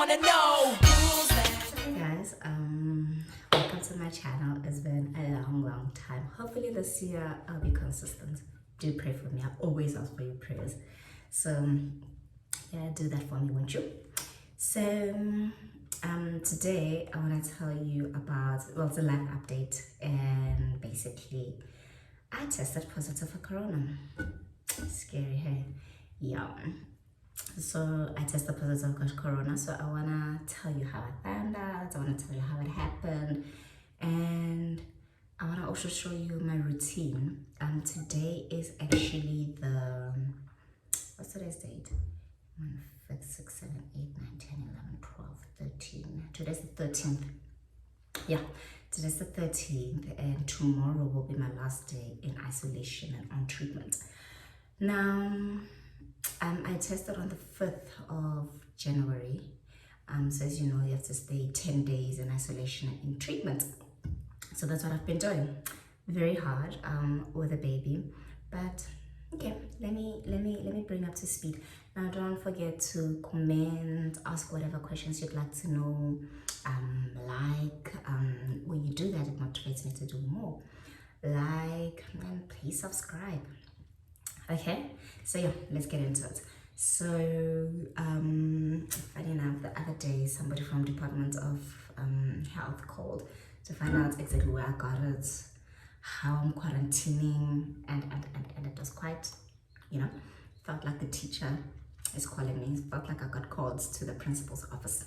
wanna know. Hey guys, welcome to my channel. It's been a long time. Hopefully this year I'll be consistent. Do pray for me. I always ask for your prayers. So yeah, do that for me, won't you? So today I want to tell you about, well, it's a life update, and basically I tested positive for corona. Scary, hey? Yeah. So I tested positive for corona, so I wanna tell you how I found out, I wanna tell you how it happened, and I wanna also show you my routine. Today is actually the, what's today's date? 1, 5, 6, 7, 8, 9, 10, 11, 12, 13. Today's the 13th. Yeah, today's the 13th, and tomorrow will be my last day in isolation and on treatment. Now, I tested on the 5th of January. So as you know, you have to stay 10 days in isolation and in treatment. So that's what I've been doing. Very hard with a baby, but okay, let me bring up to speed. Now, don't forget to comment, ask whatever questions you'd like to know. When you do that, it motivates me to do more. Like, and please subscribe. Okay, so yeah, let's get into it. So funny enough, the other day somebody from Department of Health called to find out exactly where I got it, how I'm quarantining, and it was quite, felt like the teacher is calling me. It felt like I got called to the principal's office.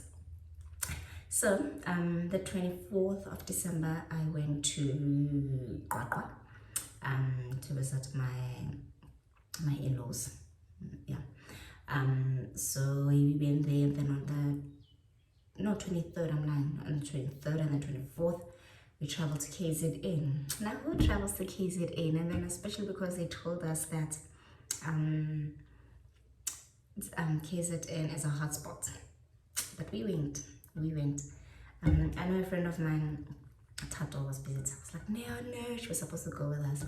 So the 24th of December I went to Qwaqwa to visit my in-laws. Yeah. So we went there, and then on the 23rd, I'm lying, on the 23rd and the 24th we traveled to KZN. Now, who travels to KZN? And then especially because they told us that KZN is a hotspot, but we went. I know a friend of mine, Tato, was busy, so I was like, no, she was supposed to go with us.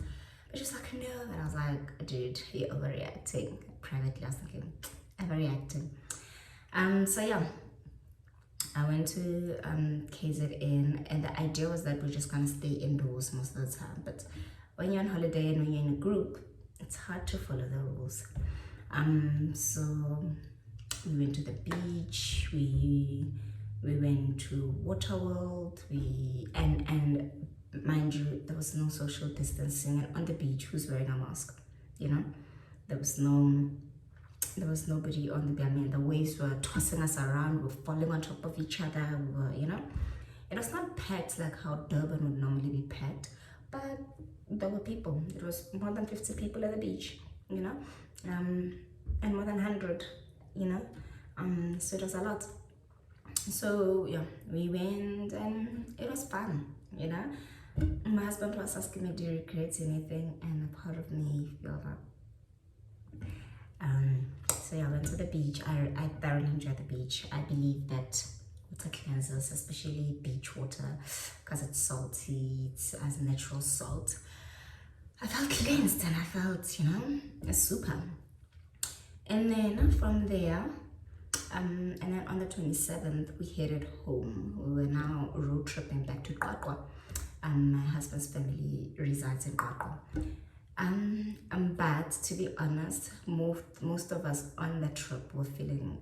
But she was like, no. And I was like, dude, you're overreacting. Privately, I was thinking, overreacting. So yeah, I went to KZN, and the idea was that we're just gonna stay indoors most of the time. But when you're on holiday and when you're in a group, it's hard to follow the rules. So we went to the beach, we went to Waterworld, and mind you, there was no social distancing, and on the beach, who's wearing a mask? There was nobody on the beach. I mean, the waves were tossing us around, we were falling on top of each other, we were, it was not packed like how Durban would normally be packed, but there were people. It was more than 50 people at the beach, and more than 100, so it was a lot. So yeah, we went and it was fun, My husband was asking me, do you regret anything? And a part of me felt that. So yeah, I went to the beach. I thoroughly enjoyed the beach. I believe that water cleanses, especially beach water, because it's salty, it has natural salt. I felt cleansed and I felt, super. And then from there, and then on the 27th, we headed home. We were now road tripping back to Qwaqwa. My husband's family resides in Qwaqwa. But to be honest, most of us on the trip were feeling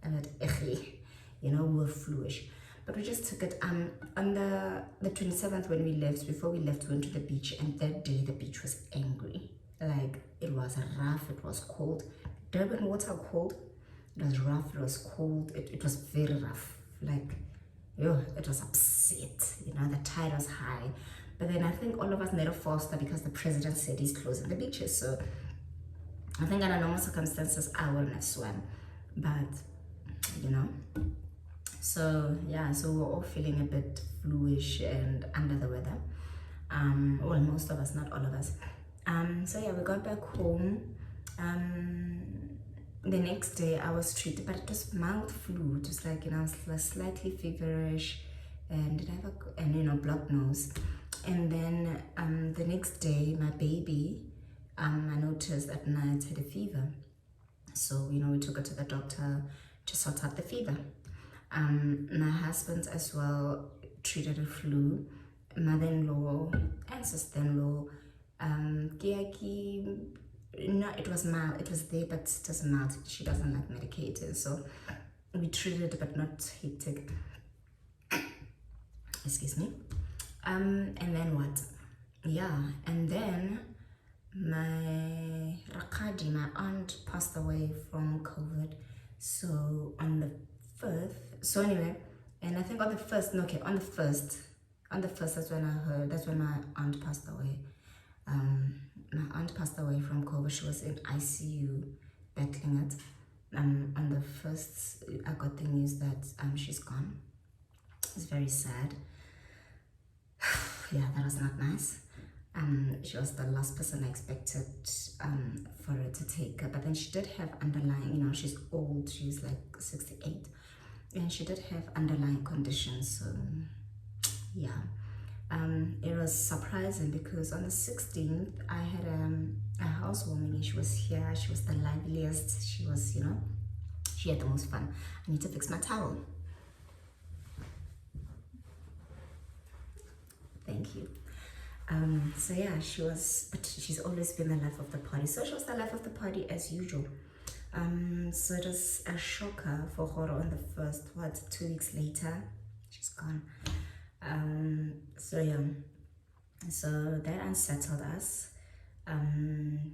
a bit icky, we were fluish. But we just took it. On the 27th, when we left, before we left, we went to the beach, and that day the beach was angry. Like, it was rough, it was cold. Durban water cold. It was rough, it was cold, it was very rough. Like, it was upset, the tide was high. But then I think all of us made a faster because the president said he's closing the beaches. So I think under normal circumstances, I wouldn't have swam. But, so yeah, so we're all feeling a bit fluish and under the weather. Well, most of us, not all of us. So yeah, we got back home. The next day I was treated, but it was mild flu. It was like, I was slightly feverish, and did I have a blocked nose. And then the next day, my baby, I noticed at night had a fever. So, we took her to the doctor to sort out the fever. My husband as well treated a flu. Mother-in-law and sister-in-law. No, it was mild. It was there, but it doesn't mild. She doesn't like medicated, so we treated, but not hectic. Excuse me. And then what? Yeah, and then my Rakadi, my aunt, passed away from COVID. So on the 5th, so anyway, and I think on the 1st, no, okay, on the 1st, that's when I heard, that's when my aunt passed away. My aunt passed away from COVID. She was in ICU battling it. On the 1st, I got the news that she's gone. It's very sad. Yeah, that was not nice. She was the last person I expected for her to take her, but then she did have underlying, you know, she's old, she's like 68, and she did have underlying conditions, so yeah. It was surprising because on the 16th I had a housewarming and she was here. She was the liveliest. She was, you know, she had the most fun. I need to fix my towel. Thank you. So yeah, she was, but she's always been the life of the party. So she was the life of the party as usual. So it was a shocker for her on the 1st. 2 weeks later, she's gone. So yeah, so that unsettled us.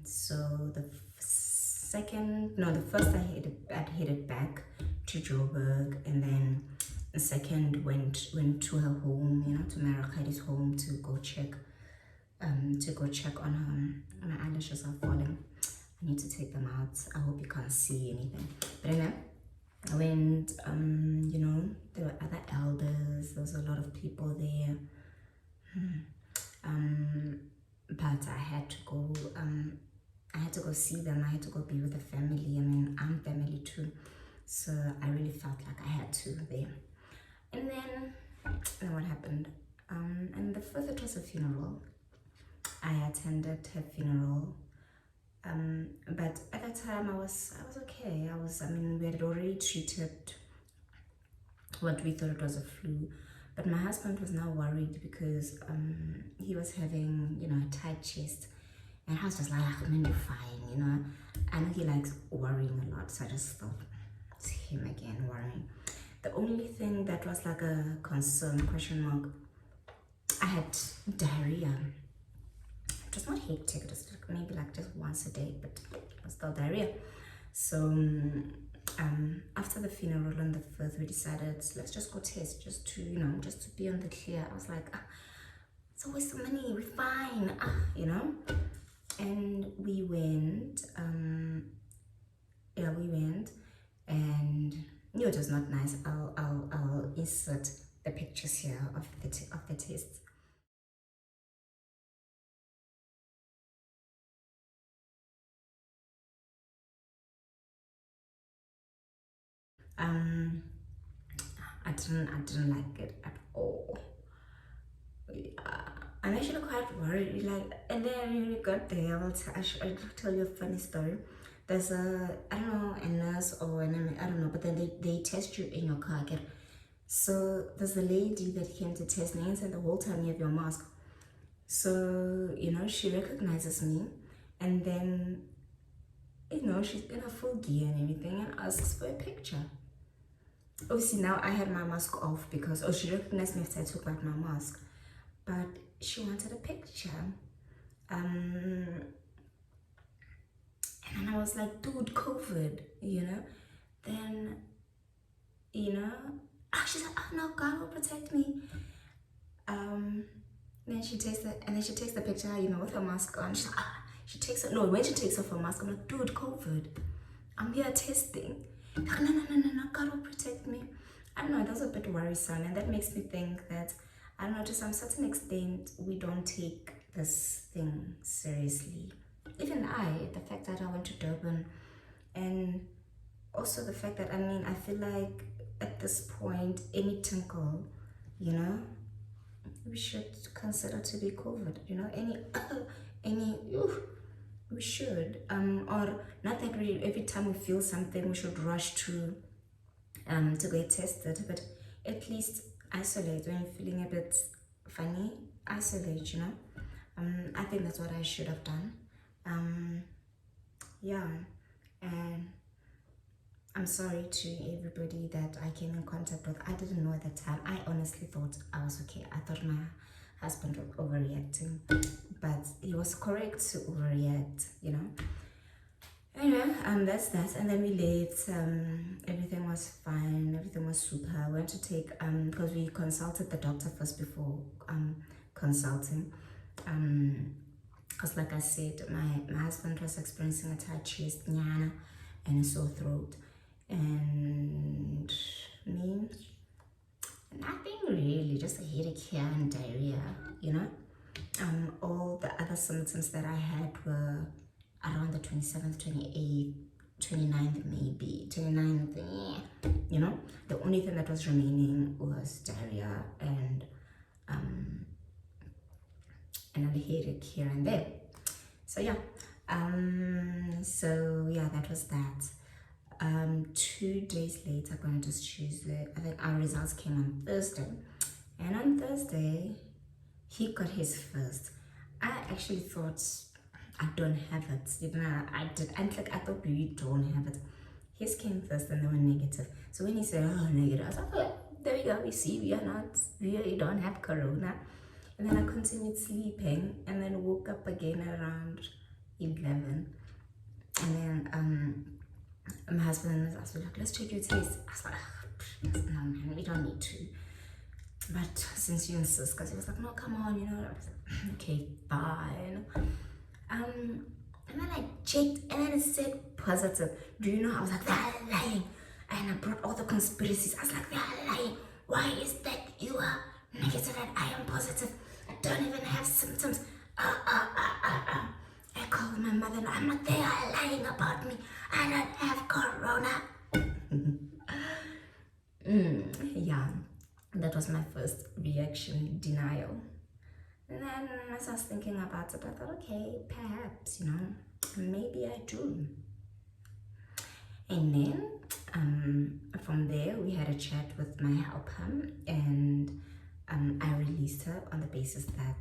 So the first I headed back to Joburg, and then the second went to her home, you know, to Marakadi's home to go check on her. My eyelashes are falling. I need to take them out. I hope you can't see anything. But anyway, I went, you know, there were other elders, there was a lot of people there. But I had to go see them. I had to go be with the family. I mean, I'm family too. So I really felt like I had to there. And then what happened? And the first, it was a funeral. I attended her funeral. But at that time I was okay. I mean, we had already treated what we thought it was a flu, but my husband was now worried because he was having, you know, a tight chest, and I was just like, ah, man, you're fine, you know. I know he likes worrying a lot, so I just thought it's him again worrying. The only thing that was like a concern, question mark, I had diarrhea. It was not hectic, it was maybe like just once a day, but it was still diarrhea. So after the funeral on the 5th, we decided, let's just go test, just to, you know, just to be on the clear. I was like, it's a waste of money, we're fine, you know. And we went, yeah, we went, and you know, it was not nice. I'll insert the pictures here of the test. I didn't like it at all. I'm actually quite worried. Like, and then when we got there, I'll tell you a funny story. There's I don't know, a nurse or an, I don't know, but then they test you in your car. So there's a lady that came to test me, and the whole time you have your mask. So, you know, she recognizes me, and then, you know, she's in a full gear and everything, and asks for a picture. Obviously now I had my mask off because, she recognized me after I took out my mask, but she wanted a picture. And I was like, dude, COVID, you know. Then, you know, she's like, oh no, God will protect me. Then she takes the picture, you know, with her mask on. She's like, when she takes off her mask, I'm like, dude, COVID, I'm here testing. Like, no, God will protect me. I don't know, that was a bit worrisome, and that makes me think that, I don't know, to some certain extent, we don't take this thing seriously. Even the fact that I went to Durban, and also the fact that, I mean, I feel like at this point, any tinkle, you know, we should consider to be COVID, you know, we should, or not that we, every time we feel something, we should rush to to get tested, but at least isolate when you're feeling a bit funny. Isolate, you know. I think that's what I should have done. Yeah, and I'm sorry to everybody that I came in contact with. I didn't know at the time. I honestly thought I was okay. I thought my husband was overreacting, but he was correct to overreact, you know. Anyway, that's that. And then we left. Everything was fine. Everything was super. I went to take because we consulted the doctor first before consulting. Because like I said, my husband was experiencing a tight chest, nyana, and a sore throat, and me, nothing really, just a headache here and diarrhea, you know. All the other symptoms that I had were around the 27th, 28th, 29th, maybe 29th, you know. The only thing that was remaining was diarrhea and another headache here and there. So yeah, that was that. 2 days later, going to Tuesday, I think our results came on Thursday, and on Thursday he got his first. I actually thought I don't have it, even I thought we don't have it. His came first and they were negative. So when he said, oh, negative, I was like, oh, there we go, we see we don't have corona. And then I continued sleeping and then woke up again around 11. And then my husband was like, let's check your taste. I was like, no man, we don't need to. But since you insist, because he was like, no, come on, you know. I was like, okay, fine. And then I checked and then it said positive. Do you know, I was like, they're lying. And I brought all the conspiracies. I was like, they're lying. Why is that you are negative and I am positive? I don't even have symptoms. I called my mother and I'm like, they are lying about me. I don't have corona. Yeah, that was my first reaction, denial. And then as I was thinking about it, I thought, okay, perhaps, you know, maybe I do. And then from there, we had a chat with my helper, and I released her on the basis that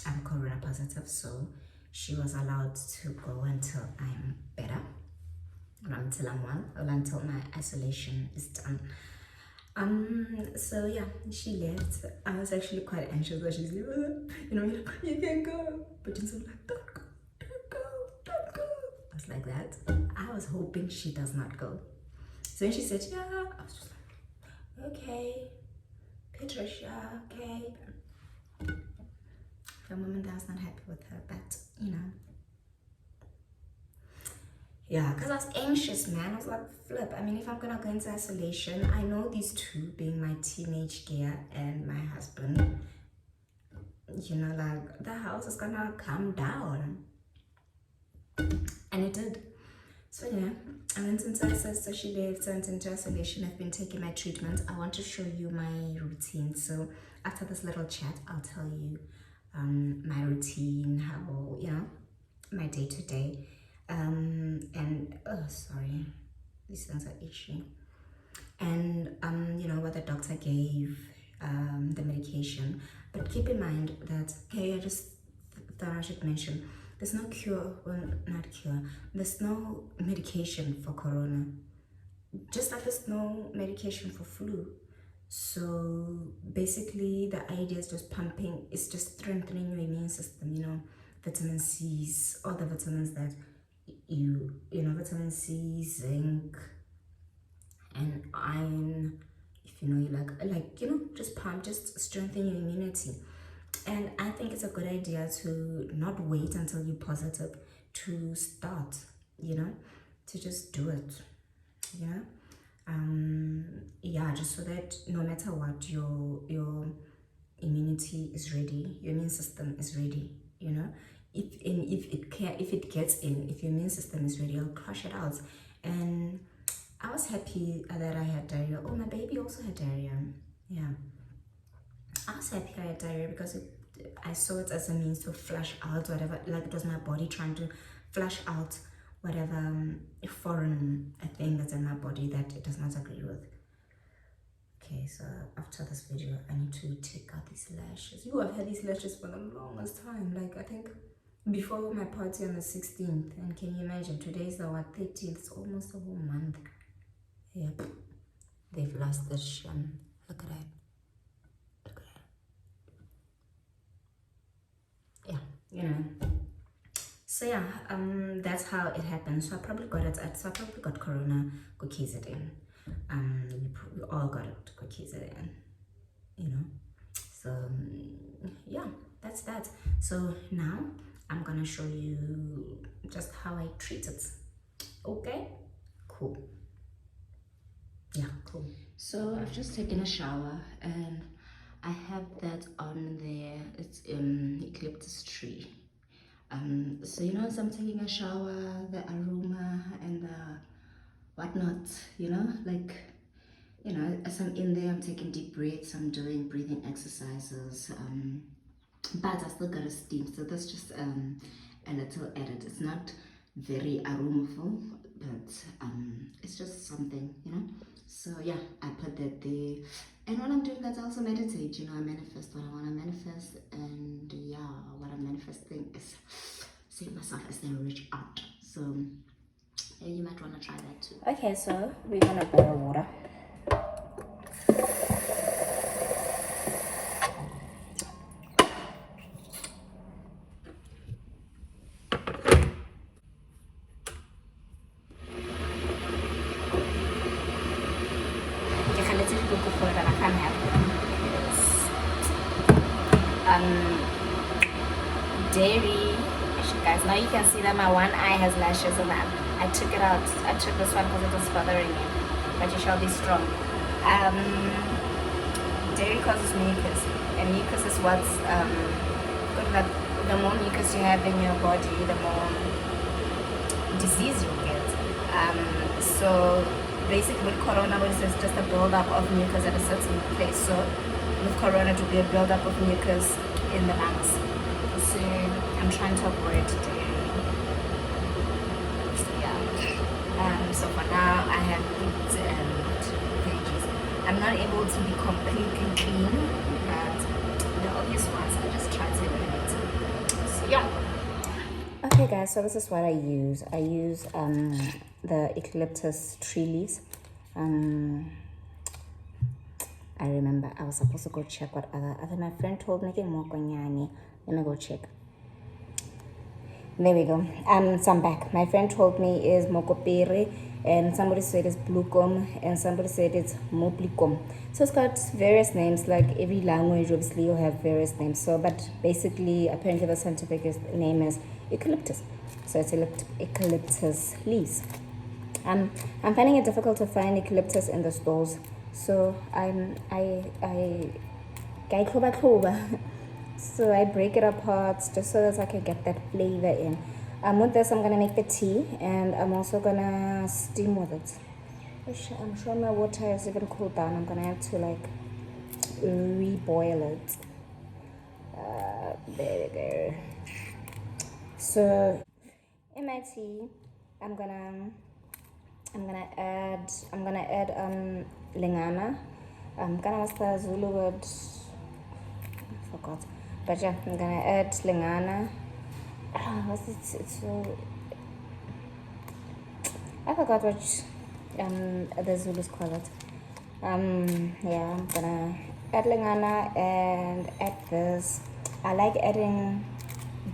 I'm corona positive, so she was allowed to go until I'm better, or until I'm well, or until my isolation is done. So yeah, she left. I was actually quite anxious that she's leaving. You know, you can go, but she's like, don't go, don't go, don't go. I was like that. I was hoping she does not go. So when she said, yeah, I was just like, okay, Patricia, okay. For a moment, I was not happy with her, but you know. Yeah, because I was anxious, man. I was like, flip. I mean, if I'm gonna go into isolation, I know these two, being my teenage gear and my husband, you know, like the house is gonna calm down. And it did. So yeah, I went into isolation. So she left, went into isolation. I've been taking my treatment. I want to show you my routine. So after this little chat, I'll tell you my routine, how, you know, my day to day. And oh, sorry, these things are itchy. And you know what the doctor gave, the medication. But keep in mind that, okay, I just thought I should mention, there's no cure, well, not cure, there's no medication for corona, just like there's no medication for flu. So basically the idea is just pumping, it's just strengthening your immune system, you know, vitamin C's, all the vitamins that you know, vitamin C, zinc, and iron. If you know, you like you know, just pump, just strengthen your immunity. And I think it's a good idea to not wait until you're positive to start, you know, to just do it, you know. Yeah, just so that no matter what, your immunity is ready, your immune system is ready, you know. If it gets in, if your immune system is ready, I'll crush it out. And I was happy that I had diarrhea. Oh, my baby also had diarrhea. Yeah, I was happy I had diarrhea because I saw it as a means to flush out whatever, like it was my body trying to flush out whatever foreign thing that's in my body that it does not agree with. Okay, so after this video, I need to take out these lashes. I've had these lashes for the longest time. Like, I think before my party on the 16th. And can you imagine? Today's the 13th. It's almost a whole month. Yep. They've lost the shine. Look at that. Look at that. Yeah, you know. So yeah, that's how it happened. So I probably got it. So I probably got corona cookies in. We all got it cookies in. You know. So yeah, that's that. So now I'm gonna show you just how I treat it. Okay, cool. Yeah, cool. So I've just taken a shower and I have that on there. It's eucalyptus tree. So you know, as I'm taking a shower, the aroma and the whatnot, you know, like, you know, as I'm in there, I'm taking deep breaths, I'm doing breathing exercises, but I still got a steam, so that's just a little edit. It's not very aromaful, but it's just something, you know. So yeah, I put that there, and when I'm doing that, I also meditate. You know, I manifest what I want to manifest, and yeah, what I'm manifesting is seeing myself as the rich aunt. So yeah, you might want to try that too. Okay, so we're gonna boil water. That I can't have dairy. Guys, now you can see that my one eye has lashes and I took it out. I took this one because it was bothering me, but you shall be strong. Dairy causes mucus, and mucus is what's good. That the more mucus you have in your body, the more disease you get. So basically with coronavirus, it's just a buildup of mucus at a certain place. So with corona, to be a buildup of mucus in the lungs. So I'm trying to avoid dairy. Yeah. So for now, I have meat and veggies. I'm not able to be completely clean, but the obvious ones I just try to eliminate. So yeah. Okay guys, so this is what I use. I use the eucalyptus tree leaves. I remember I was supposed to go check what other my friend told me more konyani. Let me go check. There we go. So I'm back. My friend told me is mokopere, and somebody said it's bluecom, and somebody said it's moplicom. So it's got various names. Like every language, obviously, you'll have various names. So, but basically, apparently, the scientific name is eucalyptus. So it's eucalyptus leaves. I'm finding it difficult to find eucalyptus in the stores. So so I break it apart just so that I can get that flavor in. With this, I'm gonna make the tea, and I'm also gonna steam with it. I'm sure my water is even cooled down. I'm gonna have to like reboil it. There we go. So in my tea, I'm gonna add lingana. I'm gonna start Zulu word. I forgot. But yeah, I'm gonna add lingana. What's it? It's so. I forgot what the Zulus call it. Yeah, I'm gonna add lingana and add this. I like adding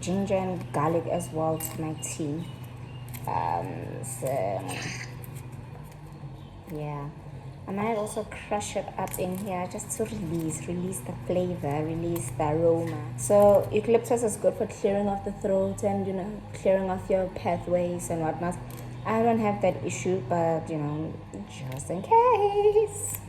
ginger and garlic as well to my tea. So yeah, I might also crush it up in here just to release the flavor, release the aroma. So eucalyptus is good for clearing off the throat and, you know, clearing off your pathways and whatnot. I don't have that issue, but, you know, just in case.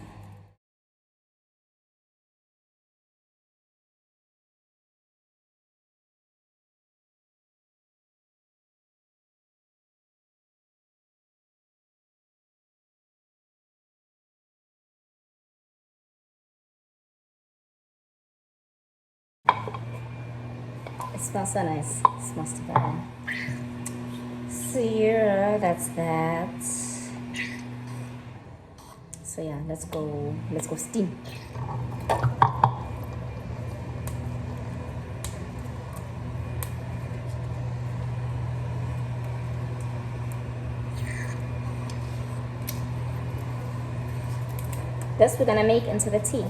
It smells so nice. It smells divine. So yeah, that's that. So yeah, let's go steam. This we're gonna make into the tea.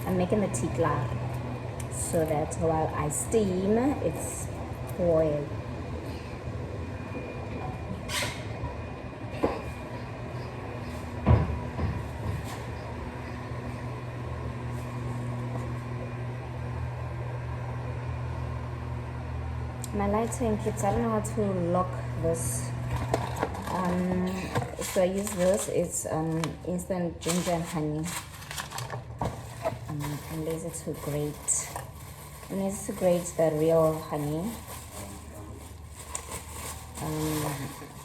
I'm making the tea glad so that while I steam, it's boiled. My lighting kits, I don't know how to lock this. So I use this. It's instant ginger and honey. I'm lazy to grate. I'm lazy to grate the real honey.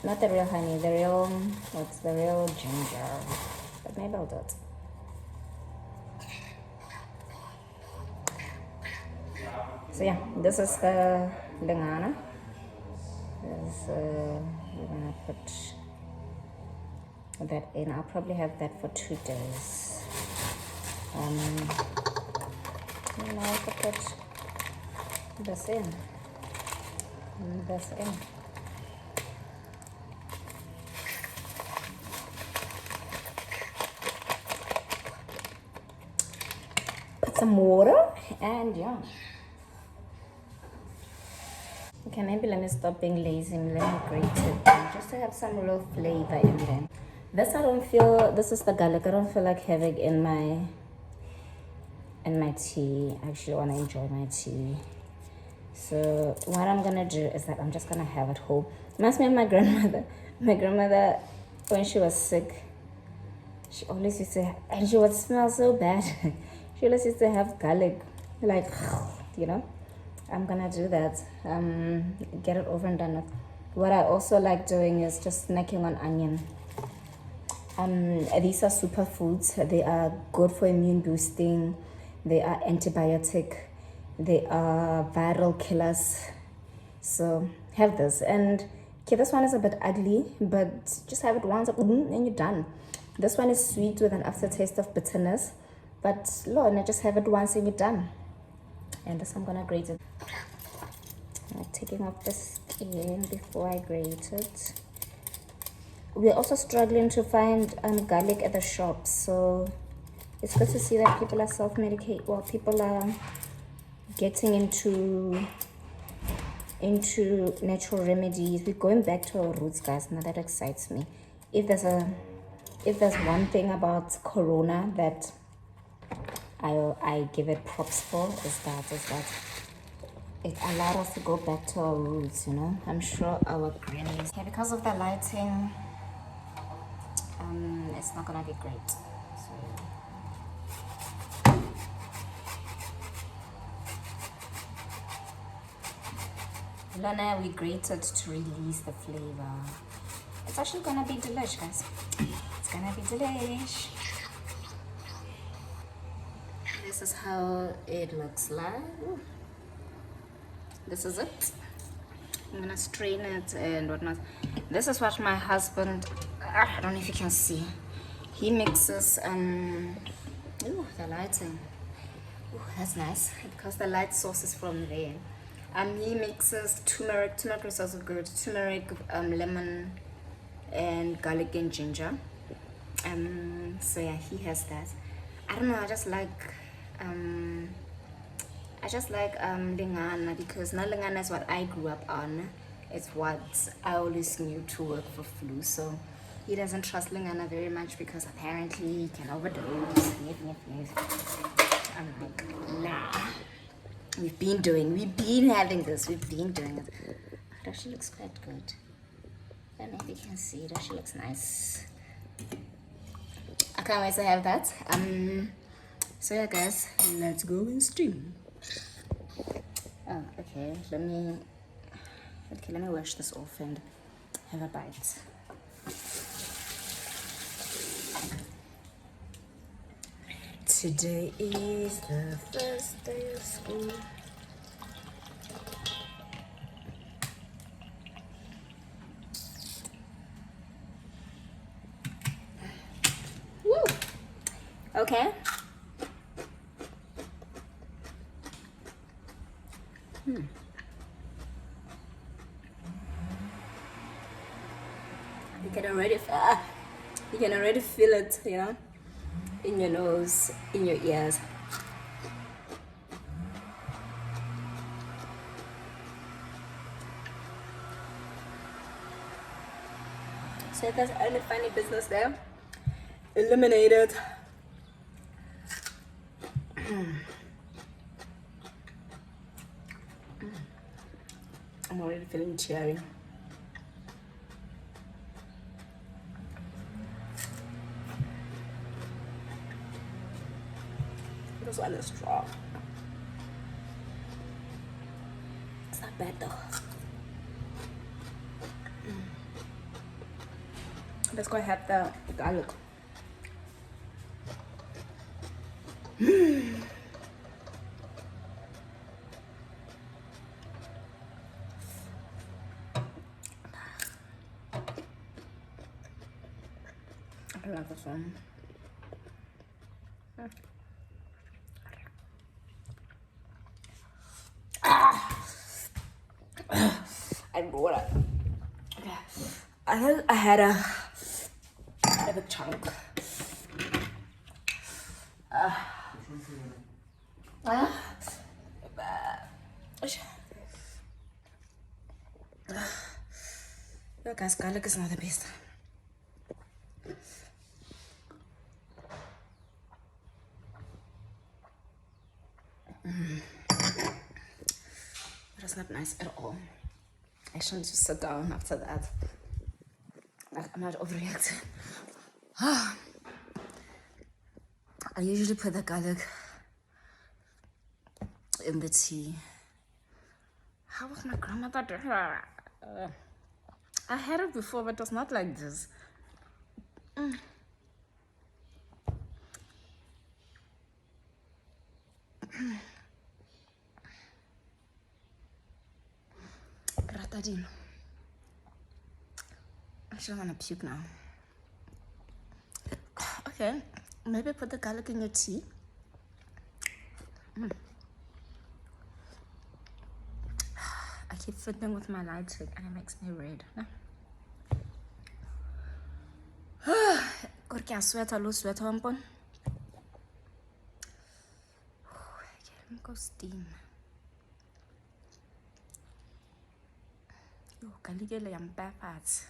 Not the real honey, the real, what's the real ginger? But maybe I'll do it. So yeah, this is the lingana. We're gonna put that in. I'll probably have that for 2 days. Now I have to put this in. This in. Put some water and yeah. Okay, maybe let me stop being lazy and let me grate it just to have some real flavor in there. This I don't feel, this is the garlic, I don't feel like having in my tea. I actually want to enjoy my tea. So what I'm gonna do is that I'm just gonna have it whole. Reminds me of my grandmother. My grandmother, when she was sick, she always used to, and she would smell so bad. She always used to have garlic, like, you know. I'm gonna do that. Get it over and done with. What I also like doing is just snacking on onion. These are superfoods. They are good for immune boosting. They are antibiotic. They are viral killers. So have this. And okay, this one is a bit ugly, but just have it once and you're done. This one is sweet with an aftertaste of bitterness, but Lord, just have it once and you're done. And this I'm gonna grate it. I'm taking off the skin before I grate it. We're also struggling to find garlic at the shops, so it's good to see that people are self-medicate. Well, people are getting into natural remedies. We're going back to our roots, guys. Now that excites me. If there's one thing about Corona that I give it props for, is that it allowed us to go back to our roots, you know. I'm sure our grannies, yeah, because of the lighting, it's not gonna be great. So Lana, we grated to release the flavor. It's actually gonna be delish, guys. It's gonna be delish. This is how it looks like. Ooh. This is it. I'm gonna strain it and whatnot. This is what my husband, I don't know if you can see, he mixes ooh, the lighting. Ooh, that's nice because the light source is from there. He mixes turmeric is also good, turmeric, lemon and garlic and ginger. So yeah, he has that. I don't know, I just like lingana, because now lingana is what I grew up on. It's what I always knew to work for flu. So he doesn't trust lingana very much because apparently he can overdose. I'm like, nah. We've been having this. We've been doing it. It actually looks quite good. I don't know if you can see it. Actually looks nice. I can't wait to have that. So yeah, guys, let's go and steam. Oh, okay. Let me wash this off and have a bite. Today is the first day of school. Okay. You can already feel it, in your nose, in your ears. So if there's any funny business there, eliminate it. I'm already feeling cheery. This one is strong. It's not bad though. Let's go have the garlic. I love this one. I don't know what I had a big chunk. Look, guys, garlic is not the best. That's not nice at all. I shouldn't just sit down after that. I'm not overreacting. I usually put the garlic in the tea. How was my grandmother doing that? I had it before, but it was not like this. Gratadino. Actually, I want to puke now. Okay, maybe put the garlic in your tea. I keep fiddling with my light trick and it makes me red. Porque I sweat, I lose sweat, okay, let me go steam. Yo, caligula yam parts.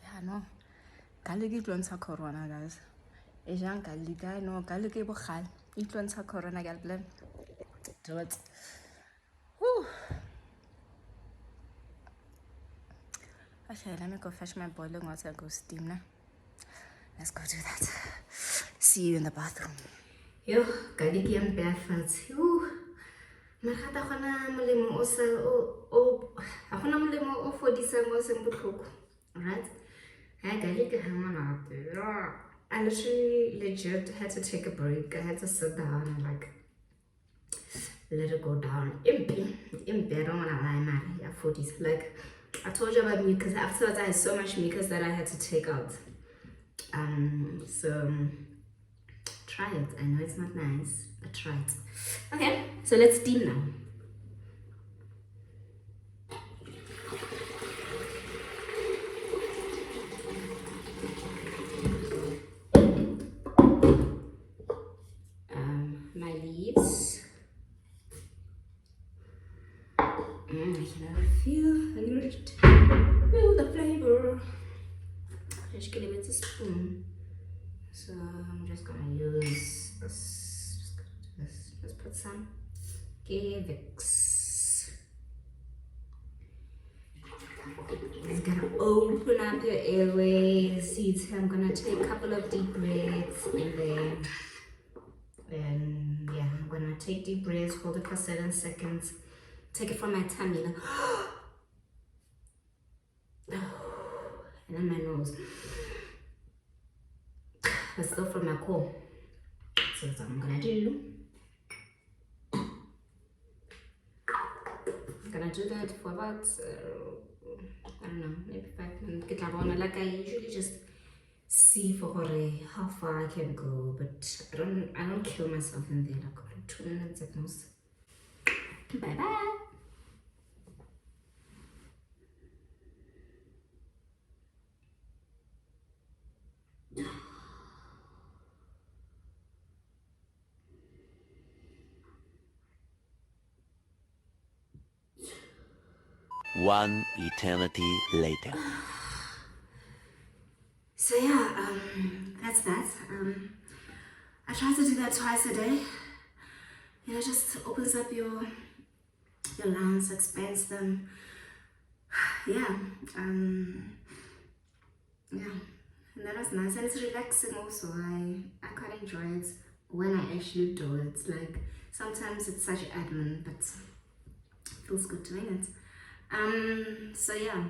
Yeah, no. Garlic influence corona, guys. Asian garlic, I know garlic influence corona, guys. Do it. Whew. Okay, let me go fetch my boiling water and go steam now. Let's go do that. See you in the bathroom. Yo, garlic and bare fats. Yo, marata khona molemo o sa o khona molemo o fodisa mo se botlhoko. Right? I garlic I literally legit had to take a break. I had to sit down and like let it go down. Impy, I don't wanna lie, man. Yeah, 40s. Like I told you about mucus. Afterwards, I had so much mucus that I had to take out. So try it. I know it's not nice, but try it. Okay, so let's steam now. My leaves. I can already feel the flavor. Just give it a spoon. So I'm just gonna use this. Let's put some Gavix. It's gonna open up your airways. I'm gonna take a couple of deep breaths and yeah, I'm gonna take deep breaths, hold it for 7 seconds, take it from my tummy, like, and then my nose, but still from my core. So that's what I'm gonna do. gonna do that for about I don't know, maybe 5 minutes. Like I usually just see for how far I can go, but I don't kill myself in there. Like 2 minutes at most. Bye bye. One eternity later. So yeah, that's that. I try to do that twice a day. You know, just opens up your lungs, expands them. Yeah, yeah, and that was nice, and it's relaxing also. I quite enjoy it when I actually do it. Like sometimes it's such admin, but it feels good doing it. So yeah,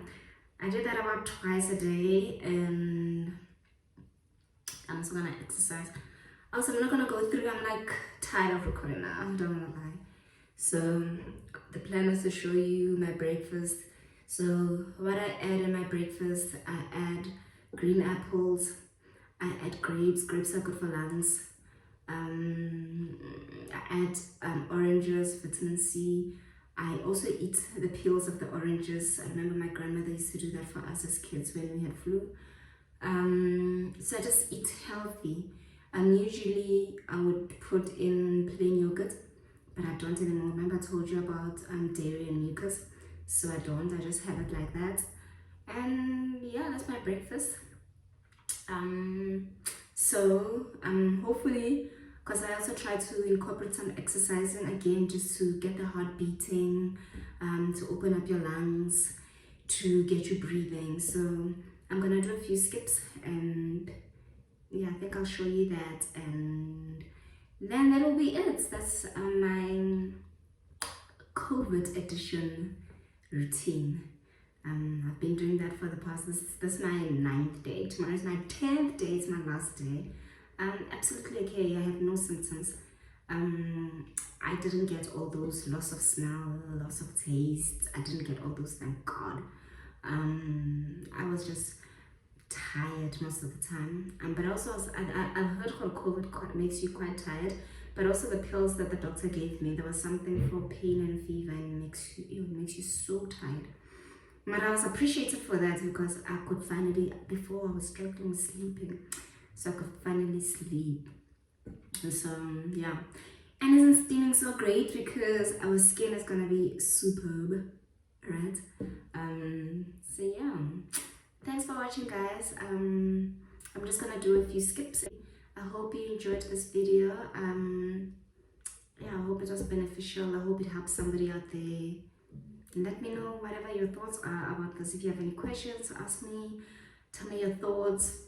I did that about twice a day, and I'm also gonna exercise. Also, I'm not gonna go through. I'm like tired of recording now. I don't wanna lie. So the plan was to show you my breakfast. So what I add in my breakfast, I add green apples, I add grapes. Grapes are good for lungs. I add oranges, vitamin C. I also eat the peels of the oranges. I remember my grandmother used to do that for us as kids when we had flu. So I just eat healthy. Usually I would put in plain yogurt, but I don't anymore. Remember I told you about dairy and mucus, so I don't. I just have it like that. And yeah, that's my breakfast. Hopefully, because I also try to incorporate some exercising again, just to get the heart beating, to open up your lungs, to get you breathing. So I'm gonna do a few skips, and yeah, I think I'll show you that, and then that'll be it. That's my COVID edition routine. I've been doing that for the past, this is my 9th day. Tomorrow is my 10th day, it's my last day. Absolutely okay, I have no symptoms. I didn't get all those loss of smell, loss of taste. I didn't get all those, thank God. I was just tired most of the time. But also, I've heard how COVID makes you quite tired. But also the pills that the doctor gave me, there was something for pain and fever, and it makes you so tired. But I was appreciated for that, because I could finally, before I was struggling with sleeping, so I could finally sleep. And so yeah, and isn't steaming so great because our skin is gonna be superb, right? So yeah, thanks for watching, guys. I'm just gonna do a few skips. I hope you enjoyed this video. Yeah, I hope it was beneficial. I hope it helps somebody out there. Let me know whatever your thoughts are about this. If you have any questions, ask me, tell me your thoughts.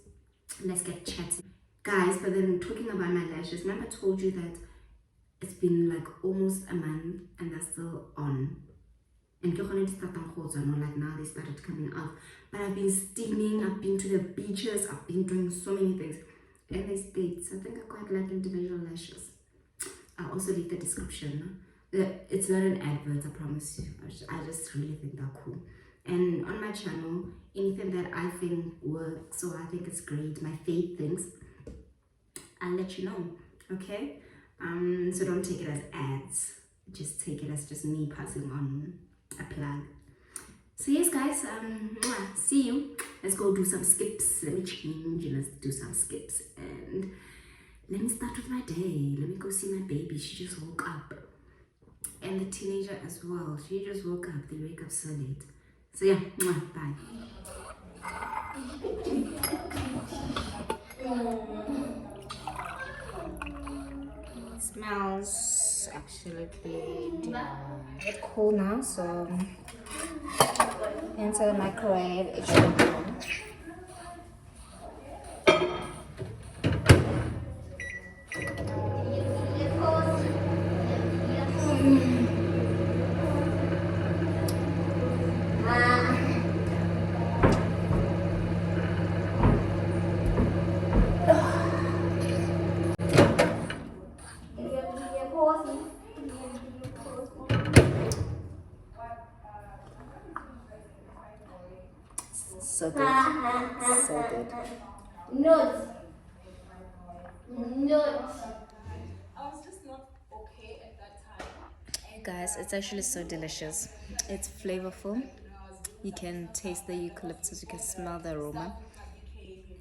Let's get chatting, guys. But then talking about my lashes, remember I told you that it's been like almost a month and they're still on, and like now they started coming out. But I've been steaming, I've been to the beaches, I've been doing so many things, and they stayed. So I think I quite like individual lashes. I'll also leave the description. It's not an advert, I promise you. I just really think they're cool. And on my channel, anything that I think works or I think it's great, my faith things, I'll let you know, okay? So don't take it as ads. Just take it as just me passing on a plug. So yes, guys, see you. Let's go do some skips. Let me change and let's do some skips. And let me start with my day. Let me go see my baby. She just woke up. And the teenager as well. She just woke up. They wake up so late. So yeah, bye. Smells absolutely it's cool now, so into the microwave. It should go. So good. So good. Notes. Notes. Guys, it's actually so delicious. It's flavorful. You can taste the eucalyptus, you can smell the aroma.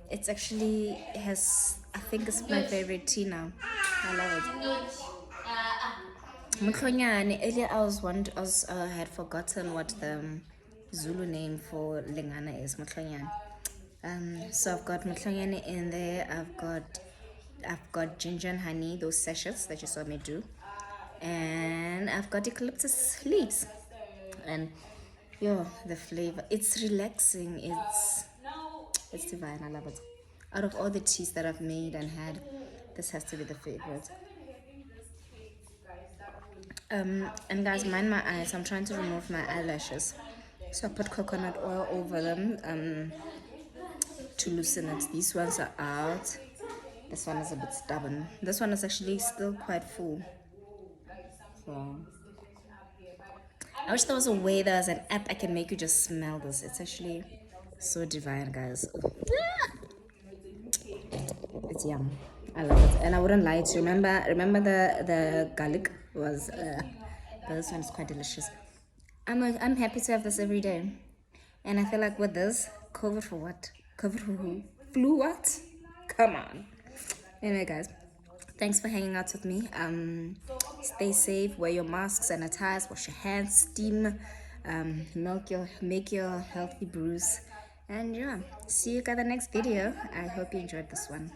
It's actually has, I think it's my favorite tea now. I love it. Notes. Mklonyane, earlier I had forgotten what the Zulu name for lingana is. Mklonyane. So I've got mklonyane in there. I've got ginger and honey, those sachets that you saw me do, and I've got eucalyptus leaves. And the flavor, it's relaxing. It's divine. I love it. Out of all the teas that I've made and had, this has to be the favorite. And guys, mind my eyes. I'm trying to remove my eyelashes, so I put coconut oil over them to loosen it. These ones are out. This one is a bit stubborn. This one is actually still quite full. So I wish there was a way, there's an app I can make you just smell this. It's actually so divine, guys. It's yum. I love it, and I wouldn't lie to you. Remember the garlic was, but this one is quite delicious. I'm happy to have this every day, and I feel like with this, COVID for what? COVID for who? Flu what? Come on. Anyway, guys, thanks for hanging out with me. Stay safe. Wear your masks, sanitize, wash your hands, steam, make your healthy brews, and yeah. See you guys in the next video. I hope you enjoyed this one.